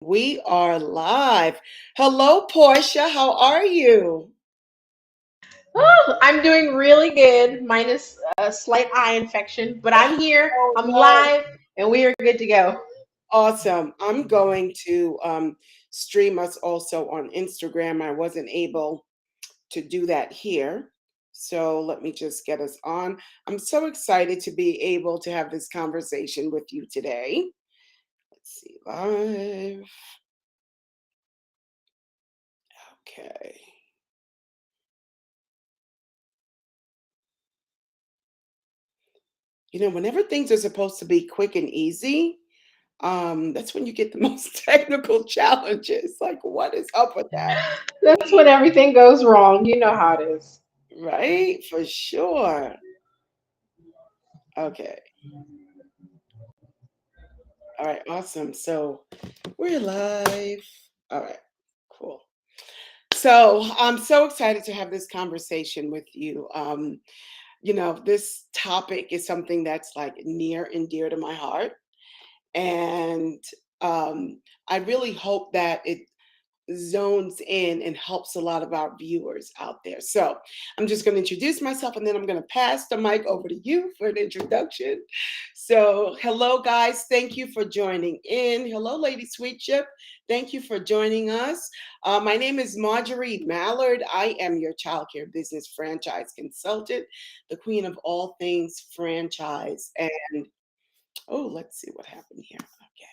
We are live. Hello, Portia. How are you? Oh, I'm doing really good, minus a slight eye infection, but I'm here, Oh, I'm no. live, and we are good to go. Awesome. I'm going to stream us also on Instagram. I wasn't able to do that here. So let me just get us on. I'm so excited to be able to have this conversation with you today. Let's see, live. Okay. Whenever things are supposed to be quick and easy, that's when you get the most technical challenges. Like, what is up with that? That's when everything goes wrong. You know how it is. Right? For sure. Okay. All right. Awesome. So we're live. All right. Cool. So I'm so excited to have this conversation with you. This topic is something that's like near and dear to my heart. And I really hope that it zones in and helps a lot of our viewers out there. So I'm just going to introduce myself and then I'm going to pass the mic over to you for an introduction. So, hello, guys. Thank you for joining in. Hello, Lady Sweet Chip. Thank you for joining us. My name is Marjorie Mallard. I am your childcare business franchise consultant, the queen of all things franchise. And oh, let's see what happened here. Okay.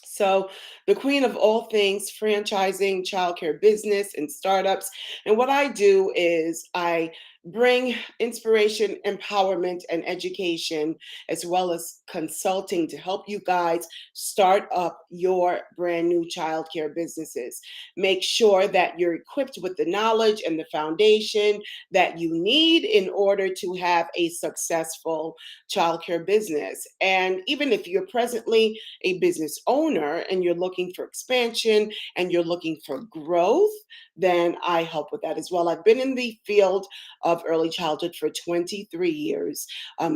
So, the queen of all things franchising, childcare business, and startups. And what I do is I bring inspiration, empowerment, and education, as well as consulting to help you guys start up your brand new childcare businesses. Make sure that you're equipped with the knowledge and the foundation that you need in order to have a successful childcare business. And even if you're presently a business owner and you're looking for expansion and you're looking for growth, then I help with that as well. I've been in the field of early childhood for 23 years.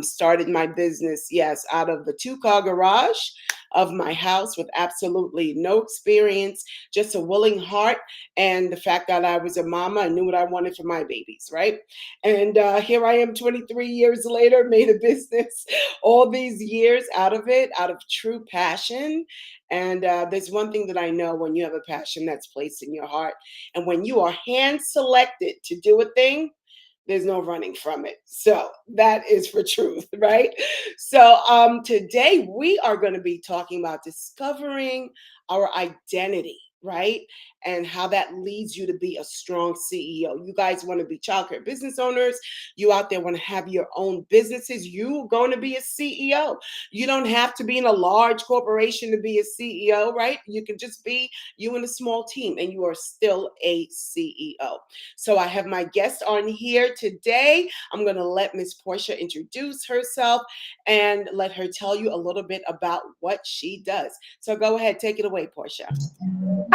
Started my business, yes, out of the two-car garage of my house with absolutely no experience, just a willing heart, and the fact that I was a mama and knew what I wanted for my babies, right? And here I am 23 years later, made a business all these years out of it, out of true passion. And there's one thing that I know: when you have a passion that's placed in your heart, and when you are hand selected to do a thing, there's no running from it. So that is for truth, right? So today we are going to be talking about discovering our identity, right? And how that leads you to be a strong CEO. You guys want to be childcare business owners. You out there want to have your own businesses. You're going to be a CEO. You don't have to be in a large corporation to be a CEO, right? You can just be you and a small team, and you are still a CEO. So I have my guest on here today. I'm going to let Miss Portia introduce herself and let her tell you a little bit about what she does. So go ahead, take it away, Portia.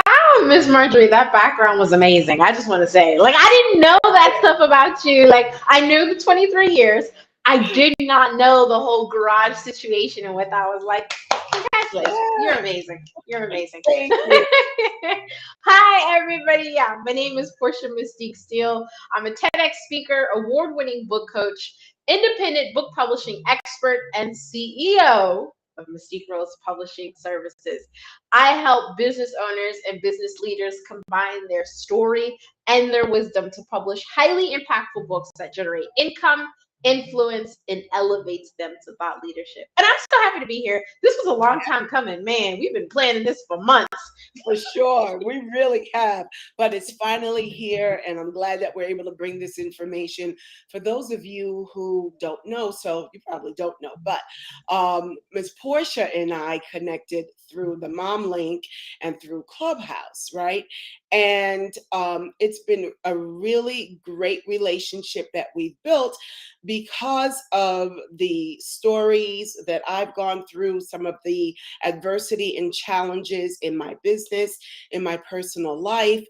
Oh, Miss Marjorie, that background was amazing. I just want to say, I didn't know that stuff about you. I knew the 23 years. I did not know the whole garage situation and what that was like. Congratulations. You're Yeah, amazing. You're amazing. thank you. Hi, everybody. Yeah, my name is Portia Mystique Steele. I'm a TEDx speaker, award winning book coach, independent book publishing expert, and CEO of Mystique Rose Publishing Services. I help business owners and business leaders combine their story and their wisdom to publish highly impactful books that generate income, influence, and elevates them to thought leadership. And I'm so happy to be here. This was a long time coming. Man, we've been planning this for months. For sure. We really have. But it's finally here, and I'm glad that we're able to bring this information for those of you who don't know. So you probably don't know, but Ms. Portia and I connected through the Mom Link and through Clubhouse, right? And it's been a really great relationship that we've built because of the stories that I've gone through, some of the adversity and challenges in my business, in my personal life,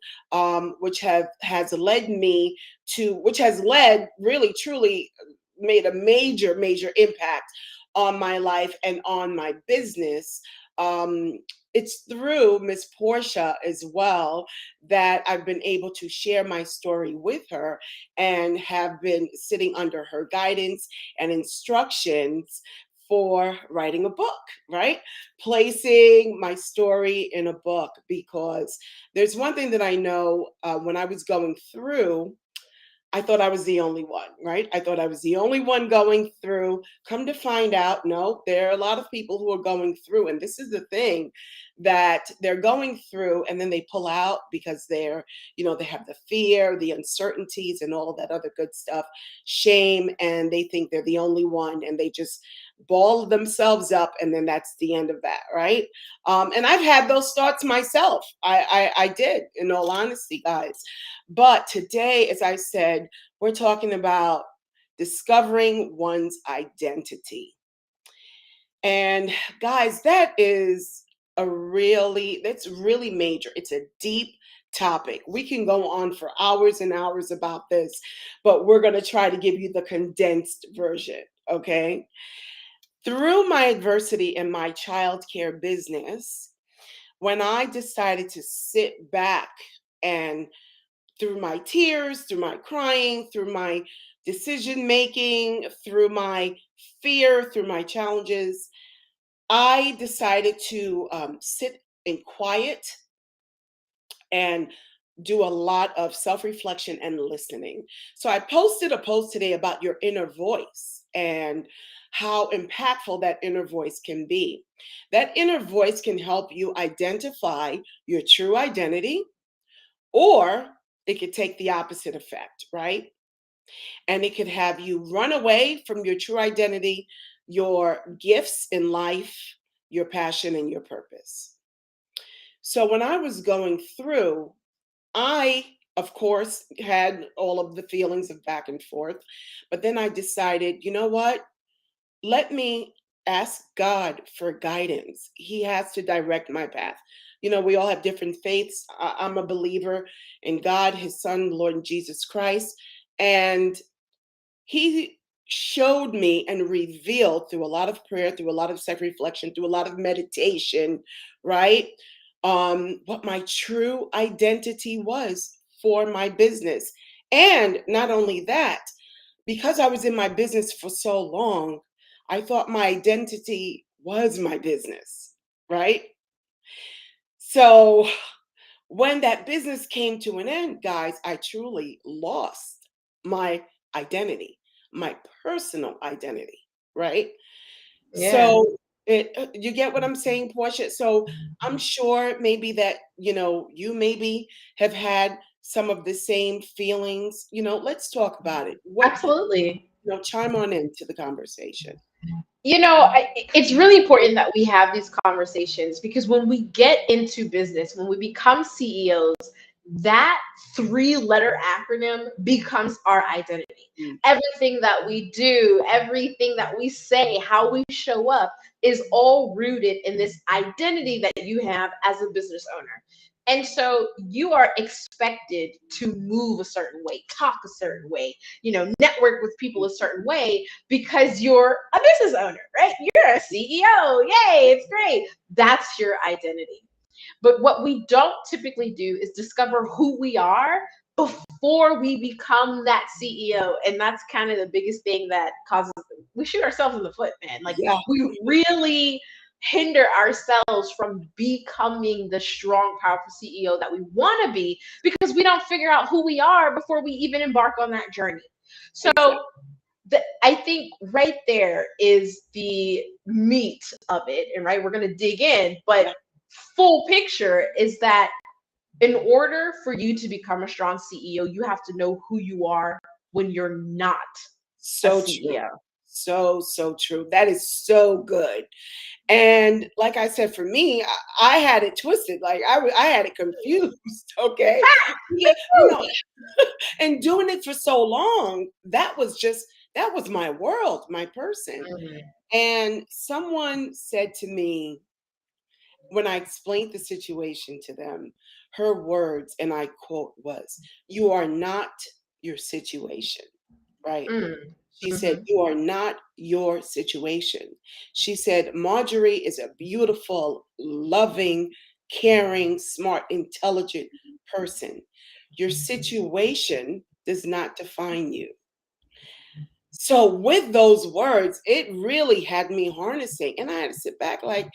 which has led me to, which has led really truly made a major impact on my life and on my business. Um, it's through Miss Portia as well that I've been able to share my story with her and have been sitting under her guidance and instructions for writing a book, right? Placing my story in a book, because there's one thing that I know, when I was going through, I thought I was the only one, right? I thought I was the only one going through. Come to find out, no, there are a lot of people who are going through. And this is the thing, that they're going through and then they pull out because they have the fear, the uncertainties, and all of that other good stuff, shame, and they think they're the only one and they just ball themselves up. And then that's the end of that, right? And I've had those thoughts myself. I did, in all honesty, guys. But today, as I said, we're talking about discovering one's identity. And guys, that's really major. It's a deep topic. We can go on for hours and hours about this, but we're going to try to give you the condensed version, okay? Through my adversity in my childcare business, when I decided to sit back and, through my tears, through my crying, through my decision making, through my fear, through my challenges, I decided to sit in quiet and do a lot of self reflection and listening. So I posted a post today about your inner voice and how impactful that inner voice can be. That inner voice can help you identify your true identity, or it could take the opposite effect, right? And it could have you run away from your true identity, your gifts in life, your passion, and your purpose. So when I was going through, I, of course, had all of the feelings of back and forth. But then I decided, you know what? Let me ask God for guidance. He has to direct my path. We all have different faiths. I'm a believer in God, His Son, Lord Jesus Christ. And He showed me and revealed through a lot of prayer, through a lot of self reflection, through a lot of meditation, right? What my true identity was for my business. And not only that, because I was in my business for so long, I thought my identity was my business, right? So when that business came to an end, guys, I truly lost my identity, my personal identity, right? Yeah. So you get what I'm saying, Portia? So I'm sure maybe that, you maybe have had some of the same feelings. Let's talk about it. Absolutely. Chime on into the conversation. It's really important that we have these conversations because when we get into business, when we become CEOs, that three-letter acronym becomes our identity. Mm. Everything that we do, everything that we say, how we show up is all rooted in this identity that you have as a business owner. And so you are expected to move a certain way, talk a certain way, network with people a certain way because you're a business owner, right? You're a CEO. Yay, it's great. That's your identity. But what we don't typically do is discover who we are before we become that CEO. And that's kind of the biggest thing that causes, we shoot ourselves in the foot, man. Like Yeah. we really hinder ourselves from becoming the strong, powerful CEO that we want to be because we don't figure out who we are before we even embark on that journey. So Exactly. I think right there is the meat of it. And right, we're going to dig in. But Yeah. full picture is that in order for you to become a strong CEO, you have to know who you are when you're not a So true. CEO. So true. That is so good. And like I said, for me, I had it twisted. Like I had it confused. Okay. Yeah, you know, and doing it for so long, that was my world, my person. Mhm. And someone said to me, when I explained the situation to them, her words, and I quote, was, "You are not your situation," right? Mm. She said, Mhm. "You are not your situation." She said, "Marjorie is a beautiful, loving, caring, smart, intelligent person. Your situation does not define you." So, with those words, it really had me harnessing. And I had to sit back like,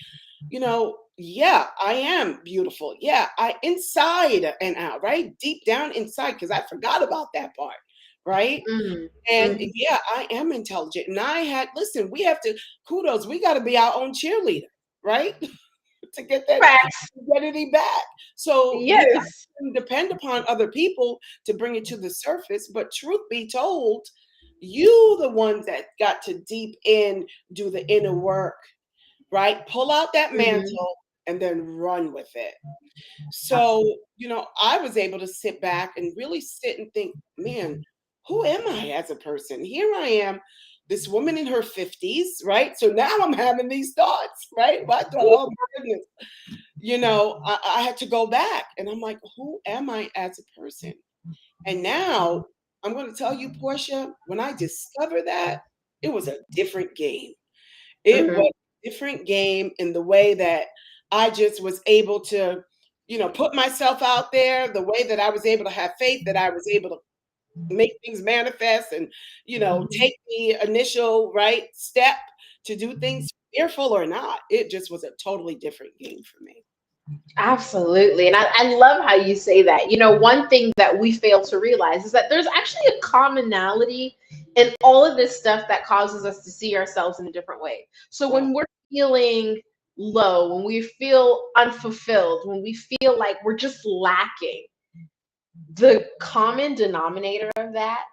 yeah, I am beautiful. Yeah, I inside and out, right? Deep down inside, because I forgot about that part, right? Mm. And Mhm. yeah, I am intelligent. And listen, we have to, kudos, we got to be our own cheerleader, right? To get that Facts. identity back. So, yeah, Yes. we depend upon other people to bring it to the surface. But truth be told, you the ones that got to deep in do the inner work, right? Pull out that Mhm. mantle and then run with it. So, I was able to sit back and really sit and think, man, who am I as a person? Here I am, this woman in her 50s, right? So now I'm having these thoughts, right? Well, I thought, oh my goodness, I had to go back and I'm like, who am I as a person? And now I'm going to tell you, Portia, when I discovered that, it was a different game. It Mhm. was a different game in the way that I just was able to, put myself out there, the way that I was able to have faith, that I was able to make things manifest and, take the initial right step to do things fearful or not. It just was a totally different game for me. Absolutely. And I love how you say that. One thing that we fail to realize is that there's actually a commonality in all of this stuff that causes us to see ourselves in a different way. So Wow. when we're feeling low, when we feel unfulfilled, when we feel like we're just lacking, the common denominator of that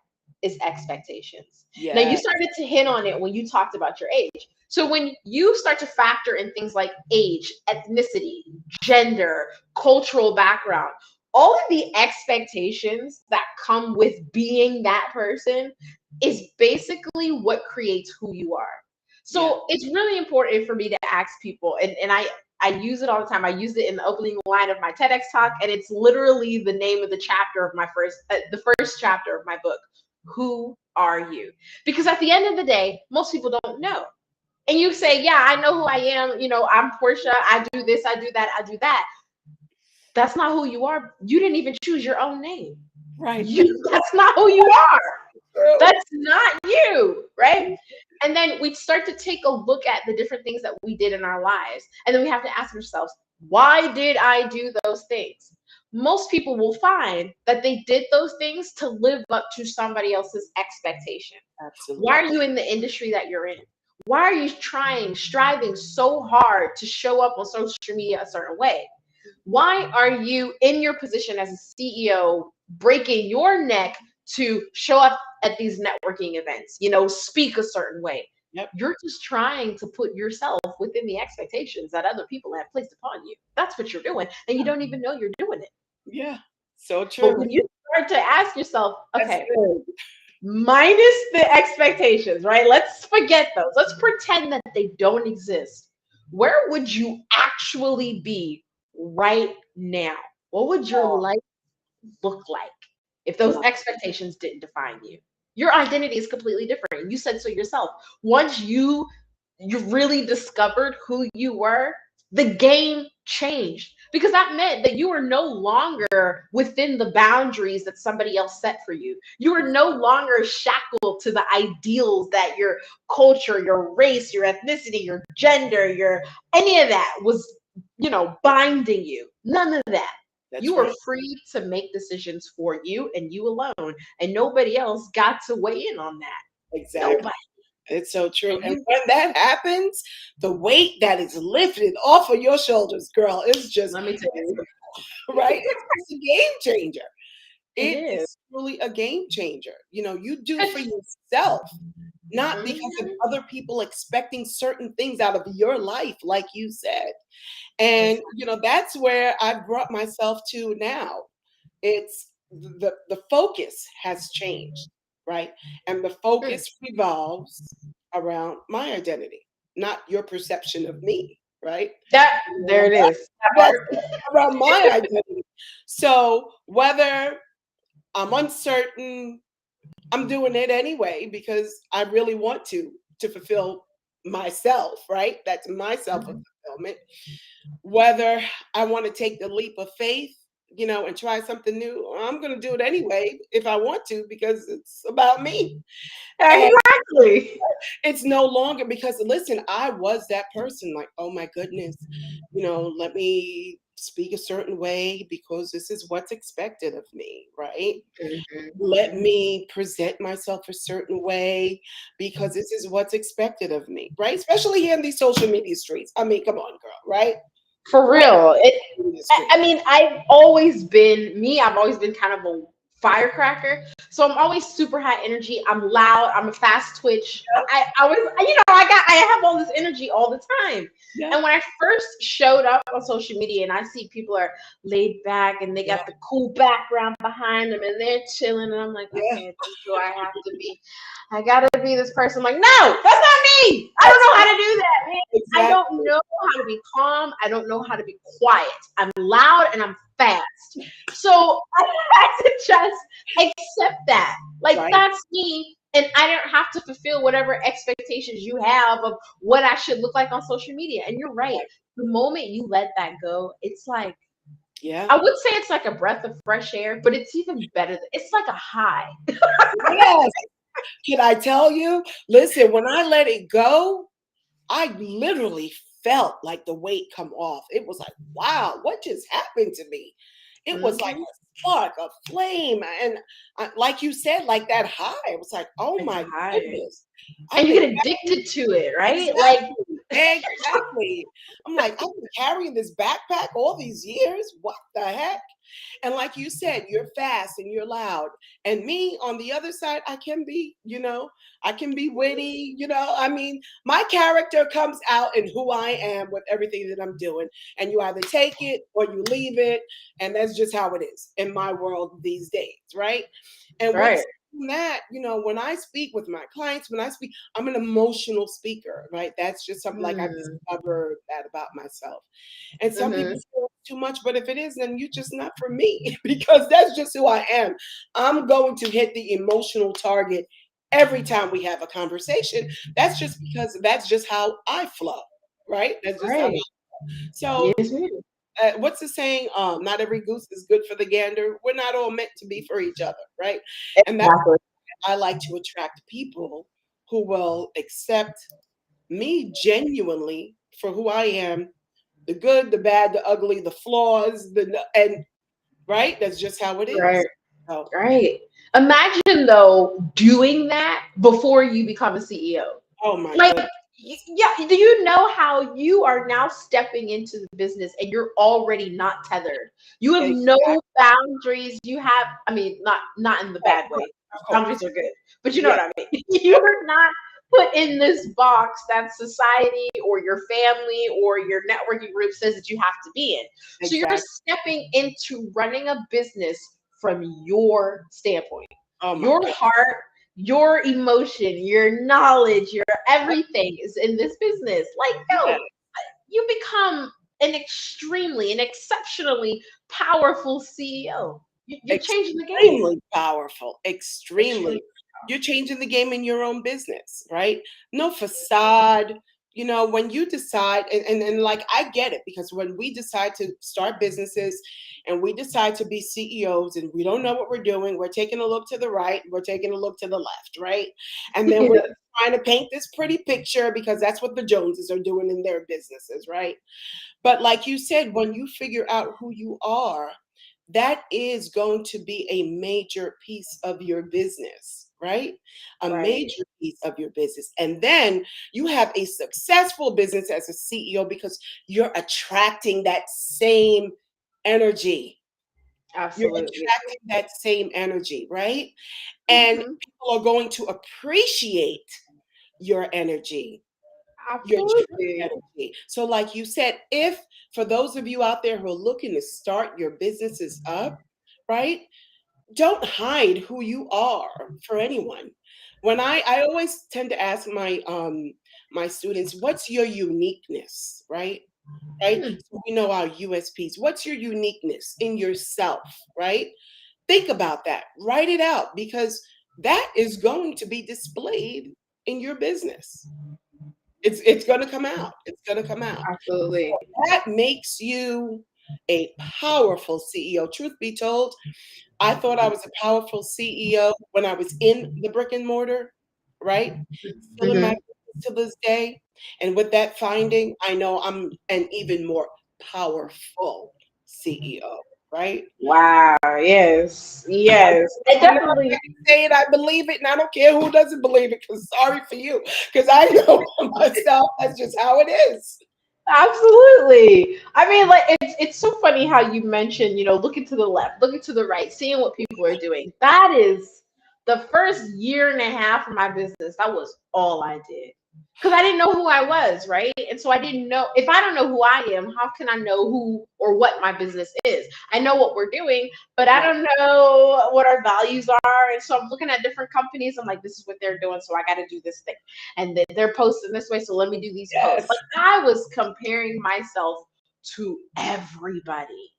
is expectations. Now, you Yeah. started to hit on it when you talked about your age. So, when you start to factor in things like age, ethnicity, gender, cultural background, all of the expectations that come with being that person is basically what creates who you are. Yeah. So, it's really important for me to ask people, and I use it all the time. I use it in the opening line of my TEDx talk, and it's literally the name of the chapter of the first chapter of my book. Who are you? Because at the end of the day, most people don't know. And you say, "Yeah, I know who I am. I'm Portia. I do this. I do that. I do that." That's not who you are. You didn't even choose your own name. Right. That's not who you are. True. That's not you, right? And then we start to take a look at the different things that we did in our lives. And then we have to ask ourselves, why did I do those things? Most people will find that they did those things to live up to somebody else's expectation. Why are Absolutely. you in the industry that you're in? Why are you striving so hard to show up on social media a certain way? Why are you in your position as a CEO breaking your neck to show up at these networking events, speak a certain way? Yep. You're just trying to put yourself within the expectations that other people have placed upon you. That's what you're doing. And you don't even know you're doing it. Yeah. So But true. when you start to ask yourself, That's okay, good. minus the expectations, right? Let's forget those. Let's pretend that they don't exist. Where would you actually be right now? What would your Oh, life look like if those wow. expectations didn't define you? Your identity is completely different. You said so yourself. Once you really discovered who you were, the game changed because that meant that you were no longer within the boundaries that somebody else set for you. You were no longer shackled to the ideals that your culture, your race, your ethnicity, your gender, your any of that was, binding you. None of that. That's You were right. free to make decisions for you and you alone, and nobody else got to weigh in on that. Exactly. Nobody. It's so true. And And you when that happens, the weight that is lifted off of your shoulders, girl, is just let me tell you, right. It's a game changer. it It is. is truly a game changer. You do for yourself, not because of Mhm. other people expecting certain things out of your life, like you said. And that's where I brought myself to now. It's the focus has changed, right? And the Mm. focus revolves around my identity, not your perception of me, right? That there it is. That That's part. around my identity. So whether I'm uncertain, I'm doing it anyway because I really want to fulfill myself, right? That's my self Mhm. fulfillment. Whether I want to take the leap of faith, and try something new, I'm going to do it anyway if I want to because it's about me. And Exactly. it's no longer because listen, I was that person like, oh my goodness, let me speak a certain way because this is what's expected of me, right? Mhm. Let me present myself a certain way because this is what's expected of me, right? Especially here in these social media streets. I mean, come on, girl, right? For We're real. in the I street. mean, I've always been me. I've always been kind of a firecracker. So I'm always super high energy. I'm loud. I'm a fast twitch. I was, I have all this energy all the time. Yeah, And when I first showed up on social media and I see people are laid back and they yeah, got the cool background behind them and they're chilling, and I'm like, yeah. okay, this is who I have to be. I gotta be this person. I'm like, no, that's not me. I don't That's know right. how to do that, man. I don't Exactly. know how to be calm. I don't know how to be quiet. I'm loud and I'm fast. So I had to just accept that. Like, Right. that's me. And I don't have to fulfill whatever expectations you have of what I should look like on social media. And you're right. Right. The moment you let that go, it's like, Yeah. I would say it's like a breath of fresh air, but it's even better. It's like a high. Yes. Can I tell you? Listen, when I let it go, I literally felt like the weight come off. It was like, wow, what just happened to me? It was like Mhm. a spark, a flame. And like you said, like that high, it was like, oh It's a my high. goodness. I And you can get addicted to it, right? Like, exactly, exactly. I'm like, I've been carrying this backpack all these years. What the heck? And like you said, you're fast and you're loud. And me on the other side, I can be witty, I mean, my character comes out in who I am with everything that I'm doing. And you either take it or you leave it. And that's just how it is in my world these days, right? And with right. that, when I speak with my clients, I'm an emotional speaker, right? That's just something like I've Mm. discovered that about myself. And some people Mhm. feel it's too much, but if it is, then you're just not for me because that's just who I am. I'm going to hit the emotional target every time we have a conversation. That's just because that's just how I flow, right? That's just how. Right. So, Yes, ma'am. what's the saying? Not every goose is good for the gander. We're not all meant to be for each other, right? And that's Exactly. why I like to attract people who will accept me genuinely for who I am, the good, the bad, the ugly, the flaws, and right. That's just how it Right. is. So, Right. Imagine though doing that before you become a CEO. oh my Like, goodness, yeah, do you know how you are now stepping into the business and you're already not tethered? You have no exactly. boundaries. You have, I mean, not in the Right, bad right, way. of course. Boundaries are good, but you know Yeah, what I mean. You're not put in this box that society or your family or your networking group says that you have to be in. So you're exactly. stepping into running a business from your standpoint, Oh my your goodness. heart, your emotion, your knowledge, your everything is in this business. Like, Yeah, yo, you become an exceptionally powerful CEO. You're changing the game. extremely powerful, Extremely. extremely. You're changing the game in your own business, right? No facade. When you decide, and like I get it because when we decide to start businesses and we decide to be CEOs and we don't know what we're doing, we're taking a look to the right, we're taking a look to the left, right? And then we're Yeah. trying to paint this pretty picture because that's what the Joneses are doing in their businesses, right? But like you said, when you figure out who you are, that is going to be a major piece of your business, right? A Right. major piece of your business. And then you have a successful business as a CEO because you're attracting that same energy. You're Absolutely. attracting that same energy, right? And Hmm. people are going to appreciate your energy, your true Absolutely. energy. So, like you said, if for those of you out there who are looking to start your businesses up, right? Don't hide who you are for anyone. When I always tend to ask my students, what's your uniqueness, right? Right? Hmm. So we know our USPs. What's your uniqueness in yourself, right? Think about that. Write it out because that is going to be displayed in your business. It's going to come out. It's going to come out. Absolutely. That makes you a powerful CEO. Truth be told, I thought I was a powerful CEO when I was in the brick and mortar, right? Still in my Hmm. business to this day. And with that finding, I know I'm an even more powerful CEO, right? Wow. Yes. I, Yes. It I know definitely. I say it, I believe it, and I don't care who doesn't believe it, because sorry for you, because I know for myself that's just how it is. Absolutely. I mean, like it's so funny how you mentioned, looking to the left, looking to the right, seeing what people are doing. That is the first year and a half of my business. That was all I did. Because I didn't know who I was, right? And so I didn't know, if I don't know who I am, how can I know who or what my business is? I know what we're doing, but I Right. don't know what our values are. And so I'm looking at different companies. I'm like, this is what they're doing, so I got to do this thing. And then they're posting this way, so let me do these posts. Yes. Like I was comparing myself to everybody.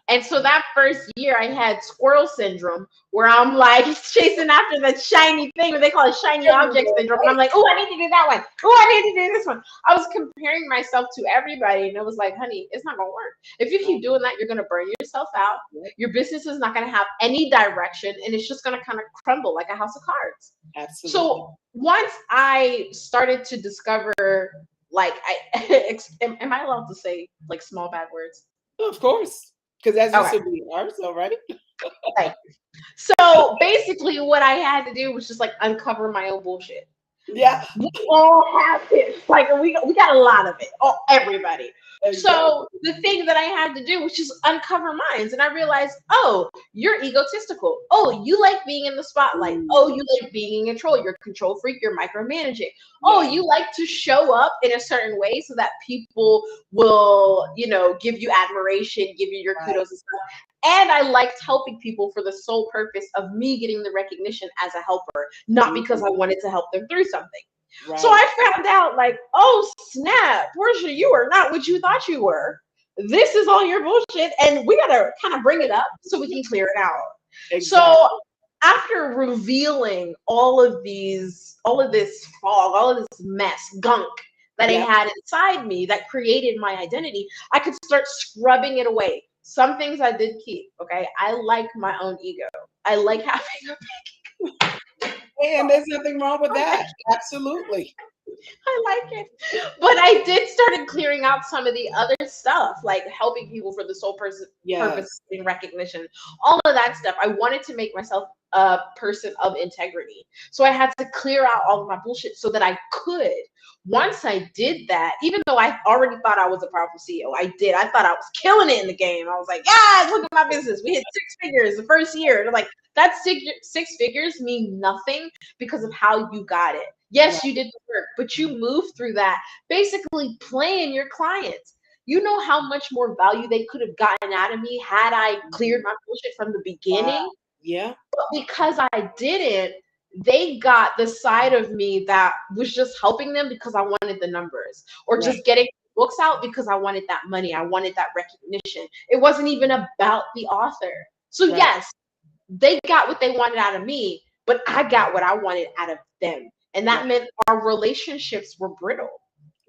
And so that first year, I had squirrel syndrome, where I'm like chasing after that shiny thing, what they call it shiny object Everywhere, syndrome. And I'm right? like, oh, I need to do that one. Oh, I need to do this one. I was comparing myself to everybody, and it was like, honey, it's not gonna work. If you keep doing that, you're gonna burn yourself out. Right. Your business is not gonna have any direction, and it's just gonna kind of crumble like a house of cards. Absolutely. So once I started to discover, like, am I allowed to say like small bad words? Of course. Because as you Okay. said, we are, so right? Like, so basically, what I had to do was just like uncover my own bullshit. Yeah, We all have it. Like we got a lot of it. Oh, everybody. exactly. So the thing that I had to do was just uncover minds, and I realized, oh, you're egotistical. Oh, you like being in the spotlight. Oh, Mm, you like being in control. You're a control freak. You're micromanaging. Oh, yeah, you like to show up in a certain way so that people will, give you admiration, give you your right. kudos and stuff. And I liked helping people for the sole purpose of me getting the recognition as a helper, not because I Mhm, wanted to help them through something. So right. I found out, like, oh snap, Portia, you are not what you thought you were. This is all your bullshit, and we gotta kind of bring it up so we can clear it out. So Exactly. after revealing all of this fog, all of this mess, gunk that I Yep. had inside me that created my identity, I could start scrubbing it away. Some things I did keep, okay? I like my own ego. I like having And there's nothing wrong with that. Absolutely. I like it. But I did started clearing out some of the other stuff, like helping people for the sole purpose of Yes. getting recognition, all of that stuff. I wanted to make myself a person of integrity. So I had to clear out all of my bullshit so that I could. Once I did that, even though I already thought I was a powerful CEO, I did. I thought I was killing it in the game. I was like, yeah, look at my business. We hit 6 figures the first year. They're like, that six figures mean nothing because of how you got it. Yes, Right. you did the work, but you moved through that basically playing your clients. You know how much more value they could have gotten out of me had I cleared Mhm. my bullshit from the Wow. beginning. Yeah. But because I didn't, they got the side of me that was just helping them because I wanted the numbers, or Right. just getting books out because I wanted that money. I wanted that recognition. It wasn't even about the author. So, Right. yes, they got what they wanted out of me, but I got what I wanted out of them. And Right. that meant our relationships were brittle.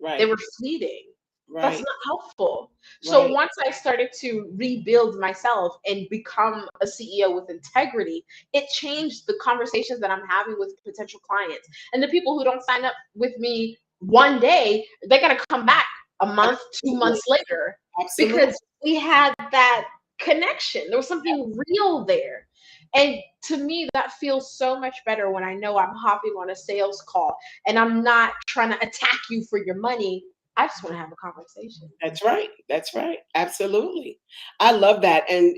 They Right. were fleeting. That's Right. not helpful. So Right. once I started to rebuild myself and become a CEO with integrity, it changed the conversations that I'm having with potential clients. And the people who don't sign up with me one day, they're going to come back a month, two Absolutely. months later, Absolutely. because we had that connection. There was something real there. And to me, that feels so much better when I know I'm hopping on a sales call and I'm not trying to attack you for your money. I just want to have a conversation. That's right. That's right. Absolutely. I love that. And,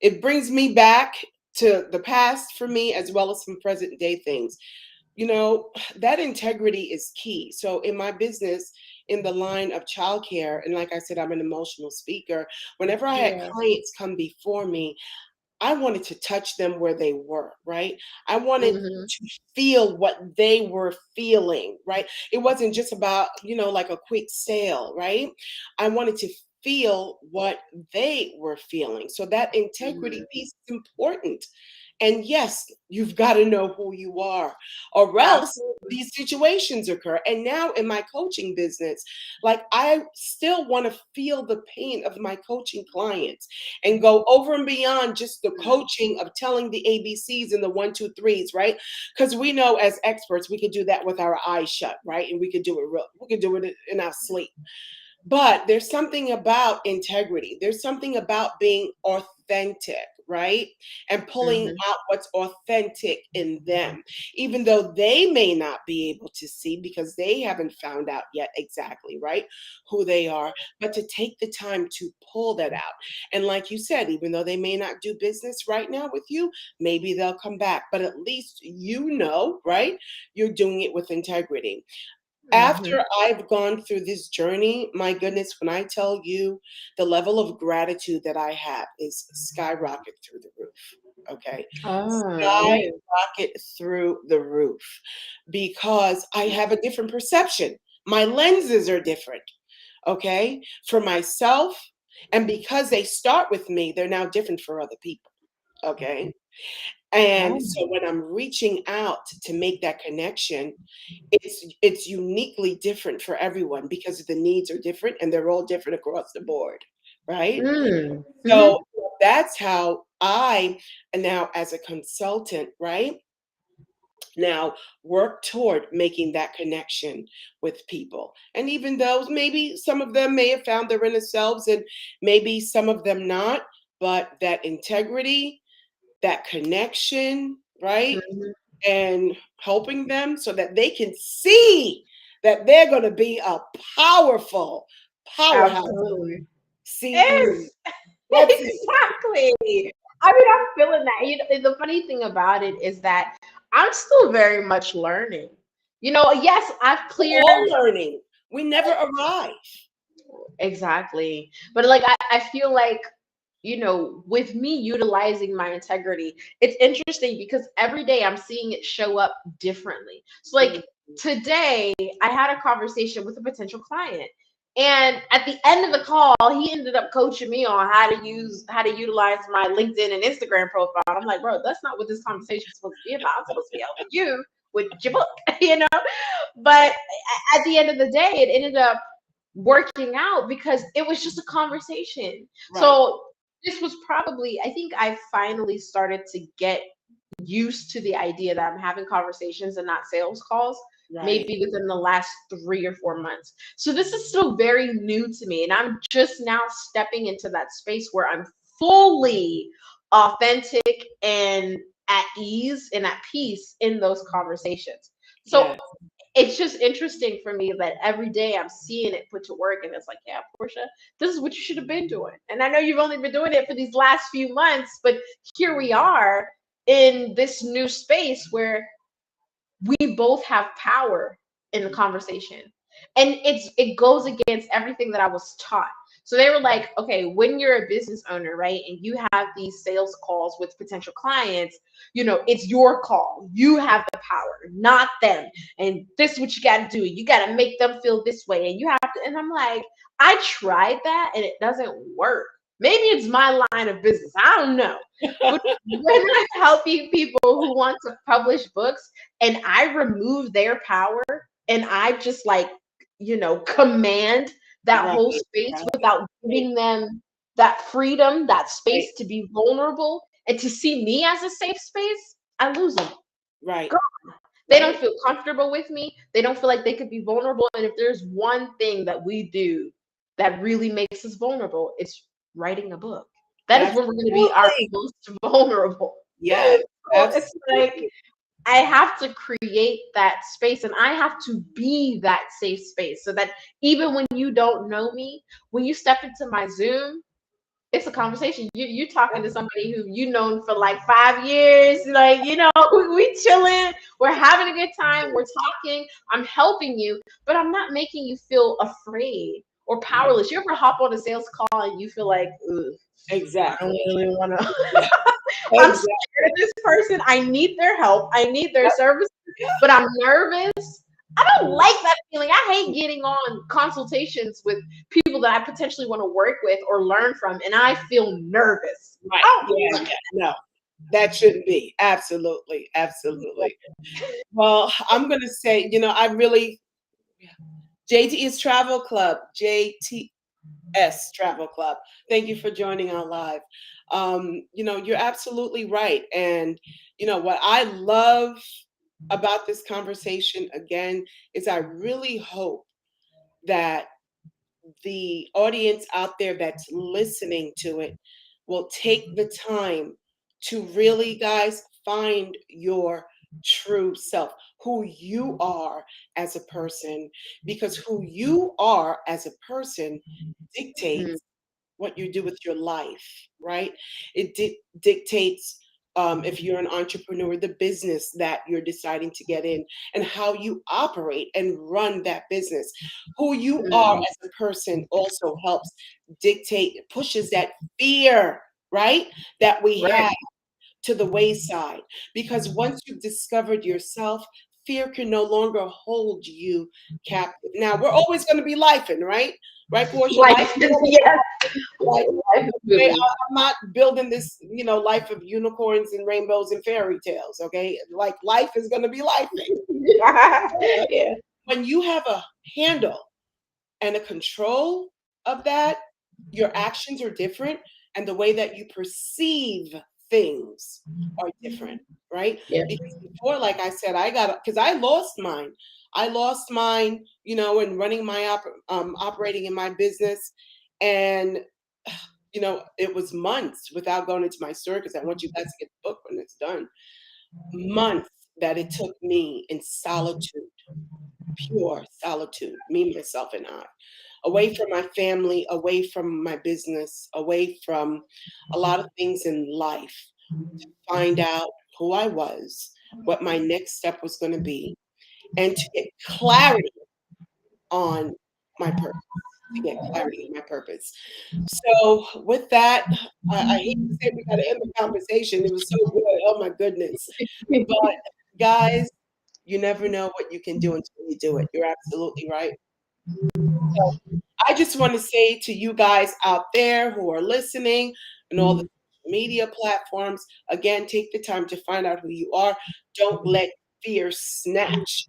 it brings me back to the past for me as well as some present day things. That integrity is key. So in my business, in the line of childcare, and like I said, I'm an emotional speaker. Whenever I had Yeah. clients come before me, I wanted to touch them where they were, right? I wanted Hmm. to feel what they were feeling, right? It wasn't just about, like a quick sale, right? I wanted to feel what they were feeling. So that integrity Mm, piece is important. And yes, you've got to know who you are, or else absolutely. these situations occur. And now in my coaching business, like I still want to feel the pain of my coaching clients and go over and beyond just the Mm, coaching of telling the ABCs and the one, two, threes, right? Because we know as experts, we could do that with our eyes shut, right? And we could do it we could do it in our sleep. But there's something about integrity. There's something about being authentic, right? And pulling mhm, out what's authentic in them, even though they may not be able to see because they haven't found out yet exactly, right? Who they are, but to take the time to pull that out. And like you said, even though they may not do business right now with you, maybe they'll come back, but at least you know, right? You're doing it with integrity. mhm. After I've gone through this journey, my goodness, when I tell you the level of gratitude that I have is skyrocket through the roof. Okay. Oh, yeah. Skyrocket through the roof because I have a different perception. My lenses are different. Okay. For myself. And because they start with me, they're now different for other people. Okay. And Oh. so when I'm reaching out to make that connection, it's uniquely different for everyone because the needs are different and they're all different across the board, right? Mm, So mhm, that's how I now as a consultant, right? Now work toward making that connection with people. And even though maybe some of them may have found their inner selves and maybe some of them not, but that integrity, that connection, right? mhm. And helping them so that they can see that they're going to be a powerful powerhouse Absolutely. CEO. Yes, That's it. exactly. I mean, I'm feeling that. You know, and the funny thing about it is that I'm still very much learning. You know, yes, I've We're all cleared learning. We never arrive. exactly, but like I feel like you know, with me utilizing my integrity, it's interesting because every day I'm seeing it show up differently. So, Mhm. like today, I had a conversation with a potential client. And at the end of the call, he ended up coaching me on how to utilize my LinkedIn and Instagram profile. I'm like, bro, that's not what this conversation is supposed to be about. I'm supposed to be helping you with your book, you know? But at the end of the day, it ended up working out because it was just a conversation. Right, So this was probably, I think I finally started to get used to the idea that I'm having conversations and not sales calls right. maybe within the last 3 or 4 months. So this is still very new to me. And I'm just now stepping into that space where I'm fully authentic and at ease and at peace in those conversations. So Yes, it's just interesting for me that every day I'm seeing it put to work, and it's like, yeah, Portia, this is what you should have been doing. And I know you've only been doing it for these last few months, but here we are in this new space where we both have power in the conversation. And it goes against everything that I was taught. So they were like, okay, when you're a business owner, right, and you have these sales calls with potential clients, you know, it's your call. You have the power, not them. And this is what you got to do. You got to make them feel this way. And you have to, and I'm like, I tried that and it doesn't work. Maybe it's my line of business. I don't know. But when I'm helping people who want to publish books, and I remove their power and I just like, you know, command that right, whole space right, without right, giving them that freedom, that right, space to be vulnerable and to see me as a safe space, I lose them. right, They don't right. feel comfortable with me. They don't feel like they could be vulnerable. And if there's one thing that we do that really makes us vulnerable, it's writing a book. That is when we're going to be our Absolutely. most vulnerable. Yes, So it's like absolutely. I have to create that space and I have to be that safe space so that even when you don't know me, when you step into my Zoom, it's a conversation. You talking to somebody who you known for like 5 years, like you know, we chilling, we're having a good time, we're talking, I'm helping you, but I'm not making you feel afraid or powerless. You ever hop on a sales call and you feel like, ugh, I don't Exactly. really want to. Yeah, I'm scared of exactly. this person. I need their help. I need their Yep, service, yep. but I'm nervous. I don't Mm. like that feeling. I hate getting on consultations with people that I potentially want to work with or learn from, and I feel nervous. Right. Oh, Yeah. No, that shouldn't be. Absolutely. Absolutely. Well, I'm going to say, I really, JTS Travel Club, JTS Travel Club. Thank you for joining our live. You're absolutely right. And, what I love about this conversation again is I really hope that the audience out there that's listening to it will take the time to really, guys, find your true self, who you are as a person, because who you are as a person mm, dictates what you do with your life, right? It dictates, if you're an entrepreneur, the business that you're deciding to get in and how you operate and run that business. Who you are mm, as a person also helps dictate, pushes that fear, right? That we right. have to the wayside. Because once you've discovered yourself, fear can no longer hold you captive. Now, we're always going to be lifing, right? Right, Portia? Like, Life is always yes, like, life is okay, moving. I'm not building this, life of unicorns and rainbows and fairy tales. Okay, like life is going to be life. Yeah. When you have a handle and a control of that, your actions are different, and the way that you perceive things are different, right? Yeah. Because before, like I said, because I lost mine. I lost mine, in running my operating in my business, and it was months without going into my store because I want you guys to get the book when it's done. Months that it took me in solitude, pure solitude, me, myself, and I, away from my family, away from my business, away from a lot of things in life, to find out who I was, what my next step was going to be, and to get clarity on my purpose. To get clarity on my purpose. So with that, I hate to say we got to end the conversation. It was so good. Oh my goodness. But guys, you never know what you can do until you do it. You're absolutely right. So I just want to say to you guys out there who are listening and all the social media platforms, again, take the time to find out who you are. Don't let fear snatch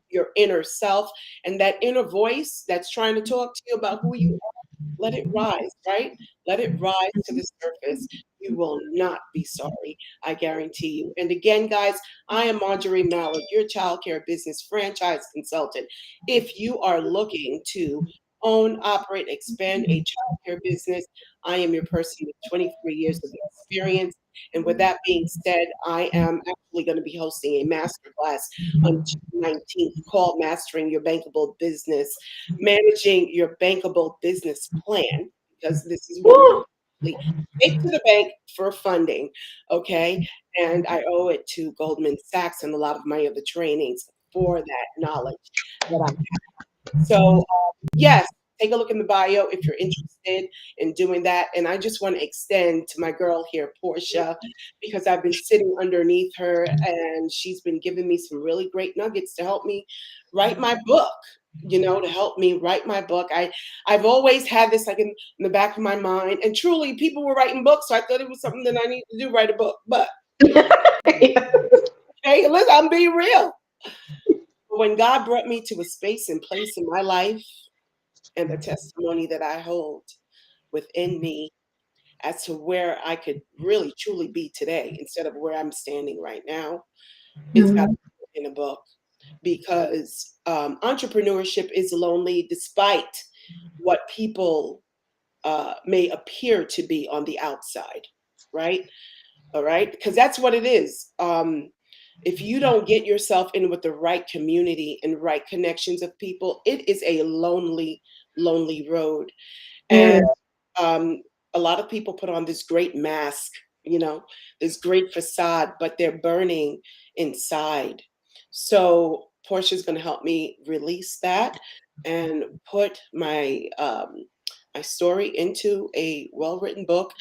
your inner self and that inner voice that's trying to talk to you about who you are. Let it rise, right? Let it rise to the surface. You will not be sorry, I guarantee you. And again, guys, I am Marjorie Mallard, your child care business franchise consultant. If you are looking to own, operate, expand a child care business, I am your person with 23 years of experience. And with that being said, I am actually going to be hosting a masterclass on June 19th called Mastering Your Bankable Business, Managing Your Bankable Business Plan, because this is what we Woo. actually take to the bank for funding. Okay. And I owe it to Goldman Sachs and a lot of my other trainings for that knowledge that I so, yes, take a look in the bio if you're interested in doing that. And I just want to extend to my girl here, Portia, because I've been sitting underneath her and she's been giving me some really great nuggets to help me write my book. To help me write my book. I've always had this like in the back of my mind, and truly, people were writing books, so I thought it was something that I need to do, write a book. But hey, listen, I'm being real. When God brought me to a space and place in my life and the testimony that I hold within me as to where I could really truly be today instead of where I'm standing right now, it's got to Mhm. be in a book because entrepreneurship is lonely despite what people may appear to be on the outside, right? All right, because that's what it is. If you don't get yourself in with the right community and right connections of people, it is a lonely, lonely road. And Mm. um, a lot of people put on this great mask, this great facade, but they're burning inside. So Portia's going to help me release that and put my story into a well-written book.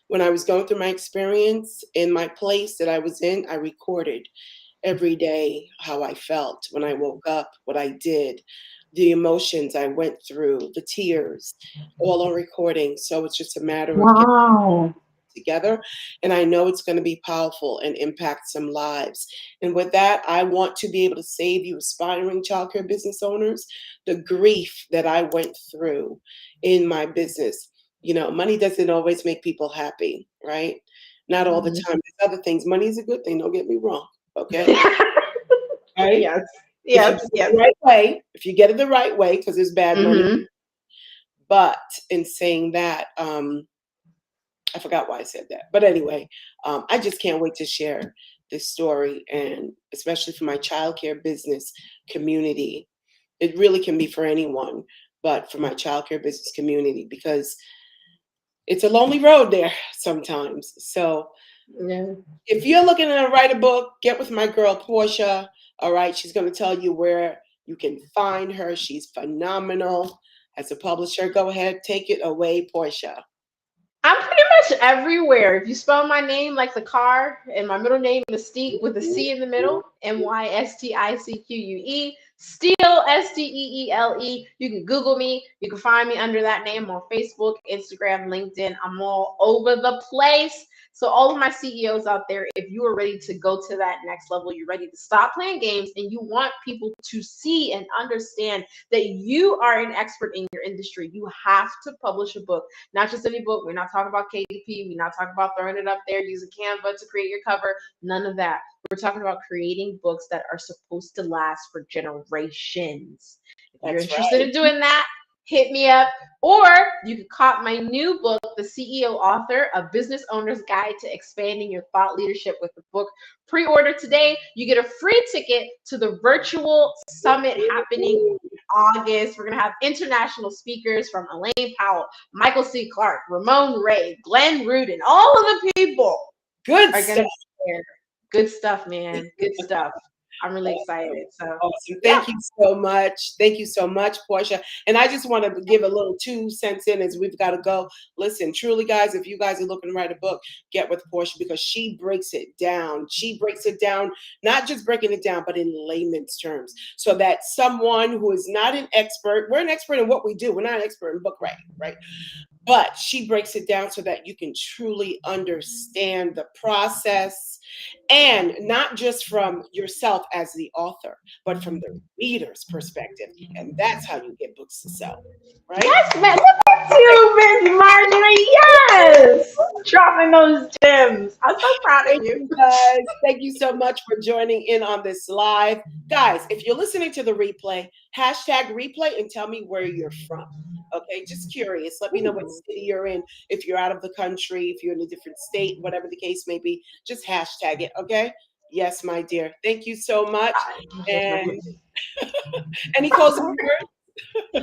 When I was going through my experience in my place that I was in, I recorded every day how I felt when I woke up, what I did, the emotions I went through, the tears, all on recording. So it's just a matter of getting Wow. together. And I know it's going to be powerful and impact some lives. And with that, I want to be able to save you aspiring childcare business owners the grief that I went through in my business. Money doesn't always make people happy, right? Not all the Mhm. time. There's other things. Money is a good thing. Don't get me wrong. Okay. Right. Yes. If you Yes. get it Yes. the right way, if you get it the right way, because there's bad money. Mm-hmm. But in saying that, I forgot why I said that. But anyway, I just can't wait to share this story, and especially for my childcare business community. It really can be for anyone, but for my childcare business community, because it's a lonely road there sometimes. So Yeah. if you're looking to write a book, get with my girl Portia. All right, she's going to tell you where you can find her. She's phenomenal as a publisher. Go ahead, take it away, Portia. I'm pretty much everywhere. If you spell my name like the car and my middle name Mystique with a C in the middle, Mystiquue, Steele Steele. You can Google me. You can find me under that name on Facebook, Instagram, LinkedIn. I'm all over the place. So all of my CEOs out there, if you are ready to go to that next level, you're ready to stop playing games, and you want people to see and understand that you are an expert in your industry, you have to publish a book. Not just any book. We're not talking about KDP. We're not talking about throwing it up there, using Canva to create your cover. None of that. We're talking about creating books that are supposed to last for generations. If you're That's interested right. in doing that, hit me up. Or you can cop my new book, The CEO Author, A Business Owner's Guide to Expanding Your Thought Leadership with the book. Pre-order today. You get a free ticket to the virtual summit happening in August. We're going to have international speakers from Elaine Powell, Michael C. Clark, Ramon Ray, Glenn Rudin. All of the people Good are going to stuff. be there. Good stuff, man. Good stuff. I'm really excited. So, Awesome. yeah. Thank you so much. Thank you so much, Portia. And I just want to give a little 2 cents in as we've got to go. Listen, truly, guys, if you guys are looking to write a book, get with Portia, because she breaks it down. She breaks it down, not just breaking it down, but in layman's terms, so that someone who is not an expert, we're an expert in what we do. We're not an expert in book writing, right? But she breaks it down so that you can truly understand the process, and not just from yourself as the author, but from the reader's perspective. And that's how you get books to sell, right? Yes, man. Look at you, Miss Marjorie. Yes. Dropping those gems. I'm so proud of Thank you. you, guys. Thank you so much for joining in on this live. Guys, if you're listening to the replay, hashtag replay and tell me where you're from. Okay, just curious. Let me know what city you're in. If you're out of the country, if you're in a different state, whatever the case may be, just hashtag it. Okay. Yes, my dear. Thank you so much. And any closing words? I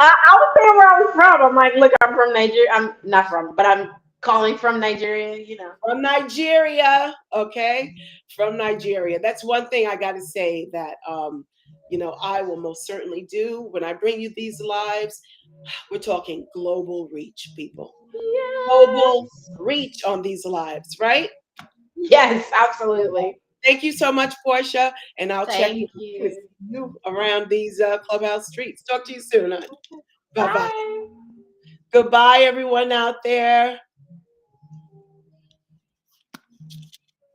was saying where I was from. I'm like, look, I'm from Nigeria. I'm not from, but I'm calling from Nigeria. From Nigeria, okay? From Nigeria. That's one thing I got to say that I will most certainly do when I bring you these lives. We're talking global reach, people. Global Yes. reach on these lives, right? Yes, absolutely. Thank you so much, Portia, and I'll check Thank with you. you around these clubhouse streets. Talk to you soon. Bye bye. Bye. Goodbye, everyone out there.